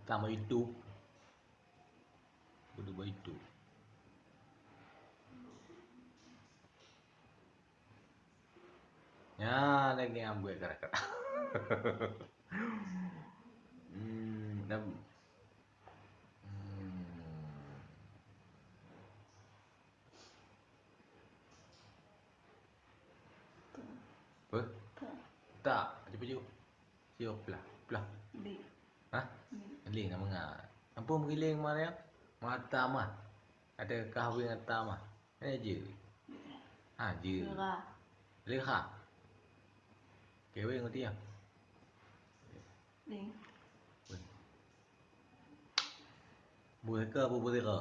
Tama itu. Berdua itu. Ya, lagi ambil karakter. Dan apa? Tak, cepat-cepat. Siap pelah, pelah. Hah? Giling nama ngah. Apa menggiling Maria? Mata mah. Ada kahwin mata mah. Je. Ha je. Leha. Kewe ngerti ya? Boleh ke apa boleh ke?